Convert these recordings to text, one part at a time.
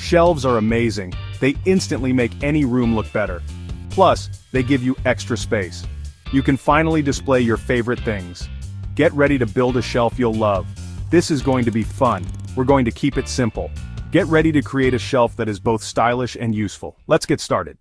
Shelves are amazing. They instantly make any room look better. Plus, they give you extra space. You can finally display your favorite things. Get ready to build a shelf you'll love. This is going to be fun. We're going to keep it simple. Get ready to create a shelf that is both stylish and useful. Let's get started.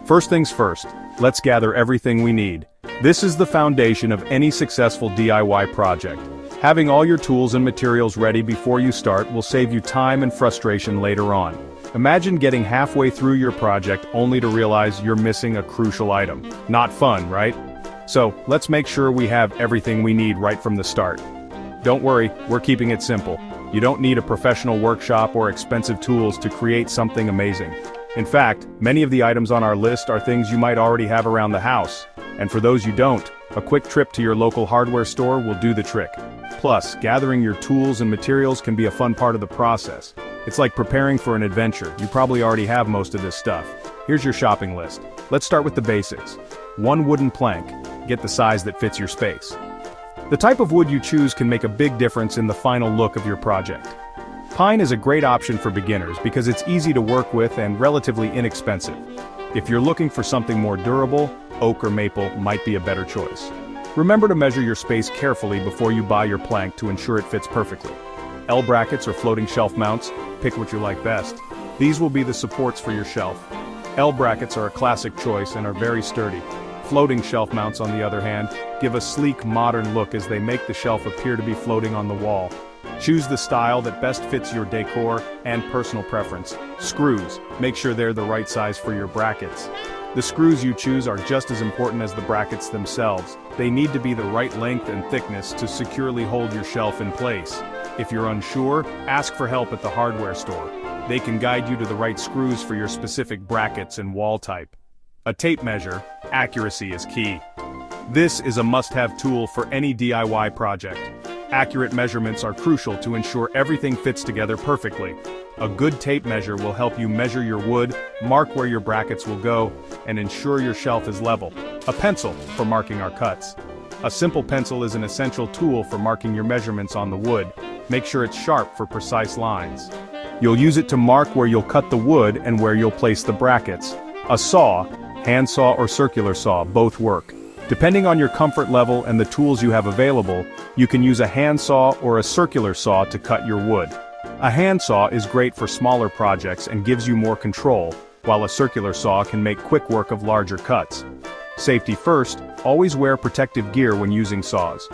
First things first, let's gather everything we need. This is the foundation of any successful DIY project. Having all your tools and materials ready before you start will save you time and frustration later on. Imagine getting halfway through your project only to realize you're missing a crucial item. Not fun, right? So, let's make sure we have everything we need right from the start. Don't worry, we're keeping it simple. You don't need a professional workshop or expensive tools to create something amazing. In fact, many of the items on our list are things you might already have around the house. And for those you don't, a quick trip to your local hardware store will do the trick. Plus, gathering your tools and materials can be a fun part of the process. It's like preparing for an adventure. You probably already have most of this stuff. Here's your shopping list. Let's start with the basics. 1 wooden plank. Get the size that fits your space. The type of wood you choose can make a big difference in the final look of your project. Pine is a great option for beginners because it's easy to work with and relatively inexpensive. If you're looking for something more durable, oak or maple might be a better choice. Remember to measure your space carefully before you buy your plank to ensure it fits perfectly. L brackets or floating shelf mounts, pick what you like best. These will be the supports for your shelf. L brackets are a classic choice and are very sturdy. Floating shelf mounts, on the other hand, give a sleek, modern look as they make the shelf appear to be floating on the wall. Choose the style that best fits your decor and personal preference. Screws, make sure they're the right size for your brackets. The screws you choose are just as important as the brackets themselves. They need to be the right length and thickness to securely hold your shelf in place. If you're unsure, ask for help at the hardware store. They can guide you to the right screws for your specific brackets and wall type. A tape measure, accuracy is key. This is a must-have tool for any DIY project. Accurate measurements are crucial to ensure everything fits together perfectly. A good tape measure will help you measure your wood, mark where your brackets will go, and ensure your shelf is level. A pencil for marking our cuts. A simple pencil is an essential tool for marking your measurements on the wood. Make sure it's sharp for precise lines. You'll use it to mark where you'll cut the wood and where you'll place the brackets. A saw, hand saw or circular saw, both work. Depending on your comfort level and the tools you have available, you can use a hand saw or a circular saw to cut your wood. A hand saw is great for smaller projects and gives you more control, while a circular saw can make quick work of larger cuts. Safety first, always wear protective gear when using saws.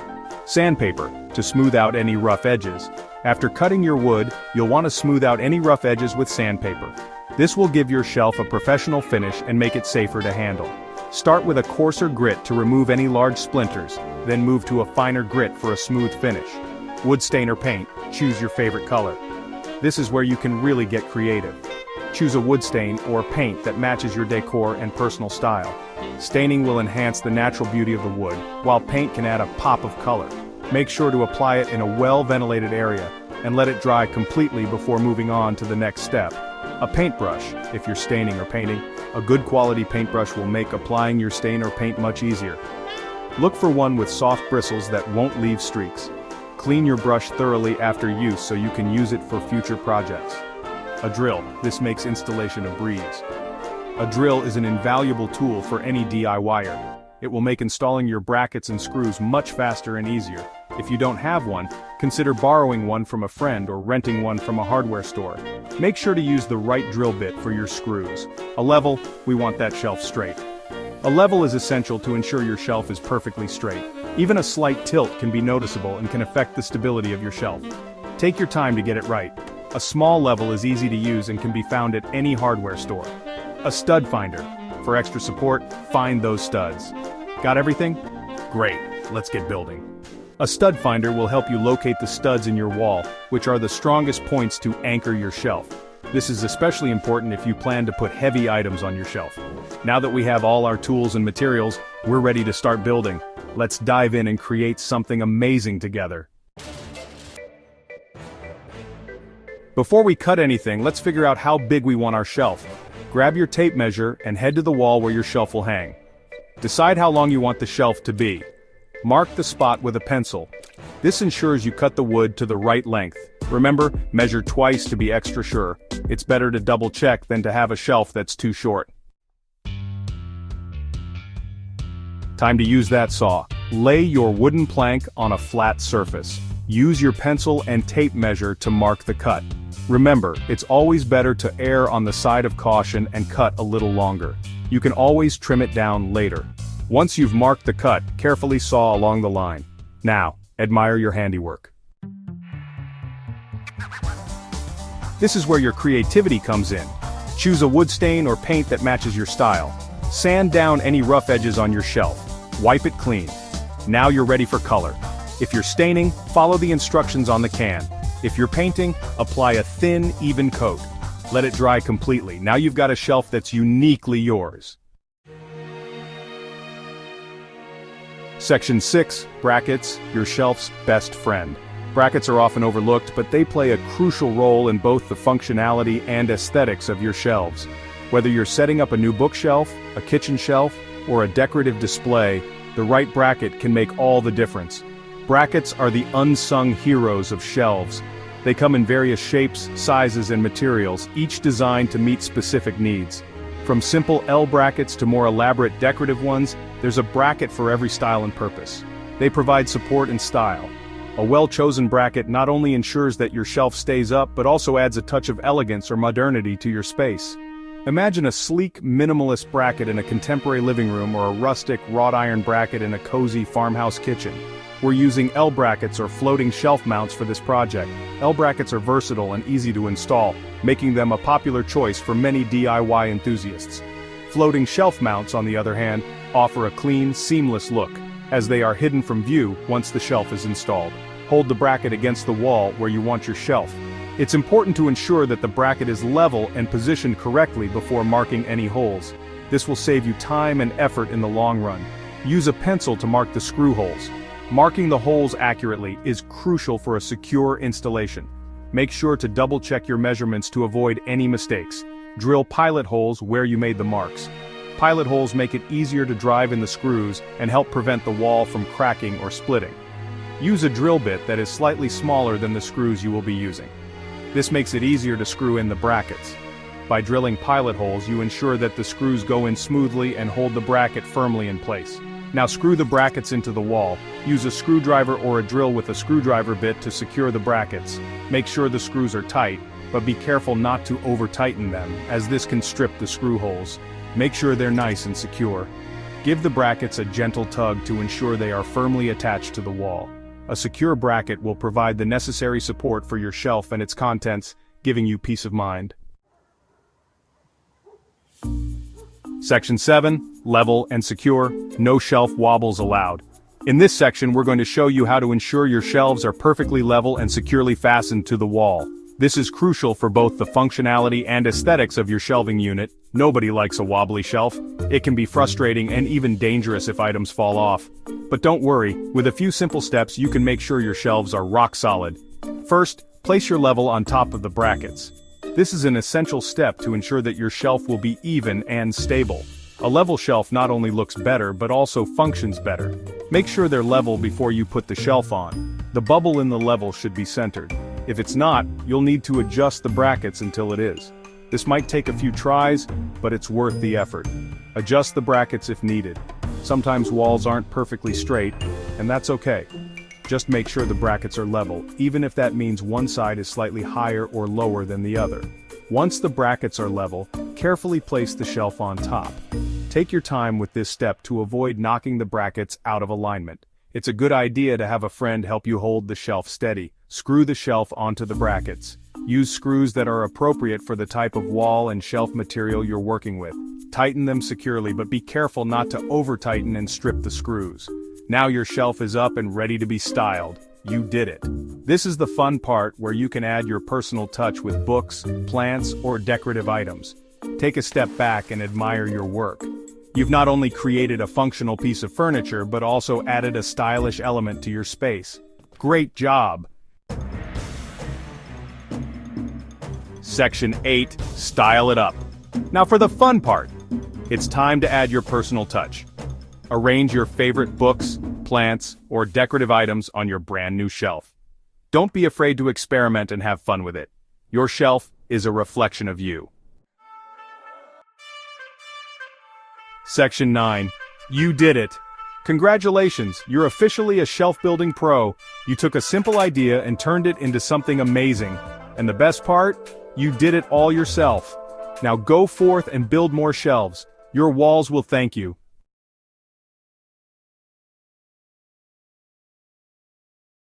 Sandpaper, to smooth out any rough edges. After cutting your wood, you'll want to smooth out any rough edges with sandpaper. This will give your shelf a professional finish and make it safer to handle. Start with a coarser grit to remove any large splinters, then move to a finer grit for a smooth finish. Wood stain or paint, choose your favorite color. This is where you can really get creative. Choose a wood stain or paint that matches your decor and personal style. Staining will enhance the natural beauty of the wood, while paint can add a pop of color. Make sure to apply it in a well-ventilated area, and let it dry completely before moving on to the next step. A paintbrush, if you're staining or painting. A good quality paintbrush will make applying your stain or paint much easier. Look for one with soft bristles that won't leave streaks. Clean your brush thoroughly after use so you can use it for future projects. A drill, this makes installation a breeze. A drill is an invaluable tool for any DIYer. It will make installing your brackets and screws much faster and easier. If you don't have one, consider borrowing one from a friend or renting one from a hardware store. Make sure to use the right drill bit for your screws. A level, we want that shelf straight. A level is essential to ensure your shelf is perfectly straight. Even a slight tilt can be noticeable and can affect the stability of your shelf. Take your time to get it right. A small level is easy to use and can be found at any hardware store. A stud finder. For extra support, find those studs. Got everything? Great, let's get building. A stud finder will help you locate the studs in your wall, which are the strongest points to anchor your shelf. This is especially important if you plan to put heavy items on your shelf. Now that we have all our tools and materials, we're ready to start building. Let's dive in and create something amazing together. Before we cut anything, let's figure out how big we want our shelf. Grab your tape measure and head to the wall where your shelf will hang. Decide how long you want the shelf to be. Mark the spot with a pencil. This ensures you cut the wood to the right length. Remember, measure twice to be extra sure. It's better to double check than to have a shelf that's too short. Time to use that saw. Lay your wooden plank on a flat surface. Use your pencil and tape measure to mark the cut. Remember, it's always better to err on the side of caution and cut a little longer. You can always trim it down later. Once you've marked the cut, carefully saw along the line. Now, admire your handiwork. This is where your creativity comes in. Choose a wood stain or paint that matches your style. Sand down any rough edges on your shelf. Wipe it clean. Now you're ready for color. If you're staining, follow the instructions on the can. If you're painting, apply a thin, even coat. Let it dry completely. Now you've got a shelf that's uniquely yours. Section 6, Brackets, your shelf's best friend. Brackets are often overlooked, but they play a crucial role in both the functionality and aesthetics of your shelves. Whether you're setting up a new bookshelf, a kitchen shelf, or a decorative display, the right bracket can make all the difference. Brackets are the unsung heroes of shelves. They come in various shapes, sizes, and materials, each designed to meet specific needs. From simple L brackets to more elaborate decorative ones, there's a bracket for every style and purpose. They provide support and style. A well-chosen bracket not only ensures that your shelf stays up, but also adds a touch of elegance or modernity to your space. Imagine a sleek, minimalist bracket in a contemporary living room or a rustic, wrought iron bracket in a cozy farmhouse kitchen. We're using L brackets or floating shelf mounts for this project. L brackets are versatile and easy to install, making them a popular choice for many DIY enthusiasts. Floating shelf mounts, on the other hand, offer a clean, seamless look, as they are hidden from view once the shelf is installed. Hold the bracket against the wall where you want your shelf. It's important to ensure that the bracket is level and positioned correctly before marking any holes. This will save you time and effort in the long run. Use a pencil to mark the screw holes. Marking the holes accurately is crucial for a secure installation. Make sure to double-check your measurements to avoid any mistakes. Drill pilot holes where you made the marks. Pilot holes make it easier to drive in the screws and help prevent the wall from cracking or splitting. Use a drill bit that is slightly smaller than the screws you will be using. This makes it easier to screw in the brackets. By drilling pilot holes, you ensure that the screws go in smoothly and hold the bracket firmly in place. Now screw the brackets into the wall. Use a screwdriver or a drill with a screwdriver bit to secure the brackets. Make sure the screws are tight, but be careful not to over-tighten them, as this can strip the screw holes. Make sure they're nice and secure. Give the brackets a gentle tug to ensure they are firmly attached to the wall. A secure bracket will provide the necessary support for your shelf and its contents, giving you peace of mind. Section 7, Level and Secure, no shelf wobbles allowed. In this section, we're going to show you how to ensure your shelves are perfectly level and securely fastened to the wall. This is crucial for both the functionality and aesthetics of your shelving unit. Nobody likes a wobbly shelf. It can be frustrating and even dangerous if items fall off. But don't worry, with a few simple steps you can make sure your shelves are rock solid. First, place your level on top of the brackets. This is an essential step to ensure that your shelf will be even and stable. A level shelf not only looks better but also functions better. Make sure they're level before you put the shelf on. The bubble in the level should be centered. If it's not, you'll need to adjust the brackets until it is. This might take a few tries, but it's worth the effort. Adjust the brackets if needed. Sometimes walls aren't perfectly straight, and that's okay. Just make sure the brackets are level, even if that means one side is slightly higher or lower than the other. Once the brackets are level, carefully place the shelf on top. Take your time with this step to avoid knocking the brackets out of alignment. It's a good idea to have a friend help you hold the shelf steady. Screw the shelf onto the brackets. Use screws that are appropriate for the type of wall and shelf material you're working with. Tighten them securely, but be careful not to over-tighten and strip the screws. Now your shelf is up and ready to be styled. You did it. This is the fun part where you can add your personal touch with books, plants, or decorative items. Take a step back and admire your work. You've not only created a functional piece of furniture, but also added a stylish element to your space. Great job! Section 8, Style it up. Now for the fun part. It's time to add your personal touch. Arrange your favorite books, plants, or decorative items on your brand new shelf. Don't be afraid to experiment and have fun with it. Your shelf is a reflection of you. Section 9. You did it! Congratulations, you're officially a shelf-building pro. You took a simple idea and turned it into something amazing. And the best part? You did it all yourself. Now go forth and build more shelves. Your walls will thank you.